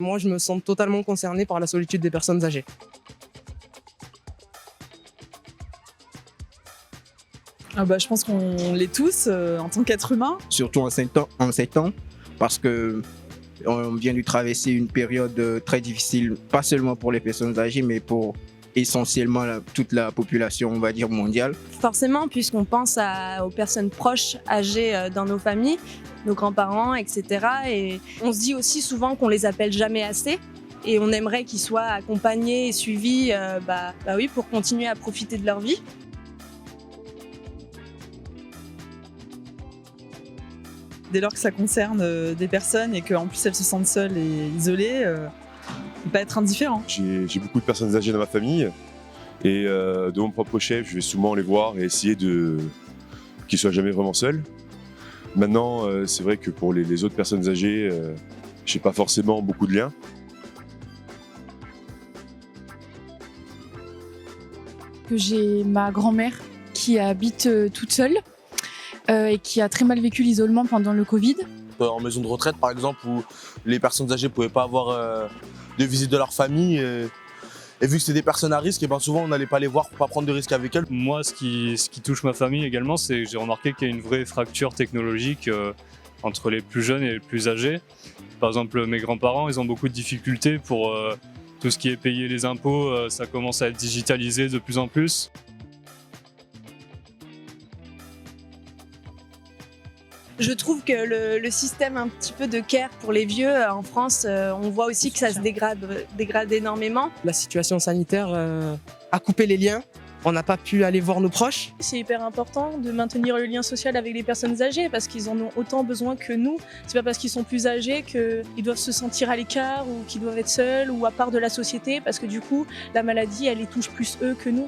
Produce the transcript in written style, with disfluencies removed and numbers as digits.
Moi, je me sens totalement concerné par la solitude des personnes âgées. Ah bah, je pense qu'on l'est tous en tant qu'être humain. Surtout en ces temps, parce que on vient de traverser une période très difficile, pas seulement pour les personnes âgées, mais pour essentiellement toute la population, on va dire, mondiale. Forcément, puisqu'on pense aux personnes proches, âgées dans nos familles, nos grands-parents, etc. Et on se dit aussi souvent qu'on les appelle jamais assez. Et on aimerait qu'ils soient accompagnés et suivis oui, pour continuer à profiter de leur vie. Dès lors que ça concerne des personnes et qu'en plus elles se sentent seules et isolées, on peut pas être indifférent. J'ai beaucoup de personnes âgées dans ma famille et de mon propre chef, je vais souvent les voir et essayer qu'ils ne soient jamais vraiment seuls. Maintenant, c'est vrai que pour les autres personnes âgées, je n'ai pas forcément beaucoup de liens. Que j'ai ma grand-mère qui habite toute seule et qui a très mal vécu l'isolement pendant le Covid. En maison de retraite par exemple, où les personnes âgées ne pouvaient pas avoir de visite de leur famille. Et vu que c'est des personnes à risque, et ben souvent on n'allait pas les voir pour pas prendre de risques avec elles. Moi, ce qui touche ma famille également, c'est que j'ai remarqué qu'il y a une vraie fracture technologique entre les plus jeunes et les plus âgés. Par exemple, mes grands-parents, ils ont beaucoup de difficultés pour tout ce qui est payer les impôts, ça commence à être digitalisé de plus en plus. Je trouve que le système un petit peu de care pour les vieux en France, on voit aussi que ça se dégrade énormément. La situation sanitaire a coupé les liens. On n'a pas pu aller voir nos proches. C'est hyper important de maintenir le lien social avec les personnes âgées parce qu'ils en ont autant besoin que nous. C'est pas parce qu'ils sont plus âgés qu'ils doivent se sentir à l'écart ou qu'ils doivent être seuls ou à part de la société parce que du coup, la maladie, elle les touche plus eux que nous.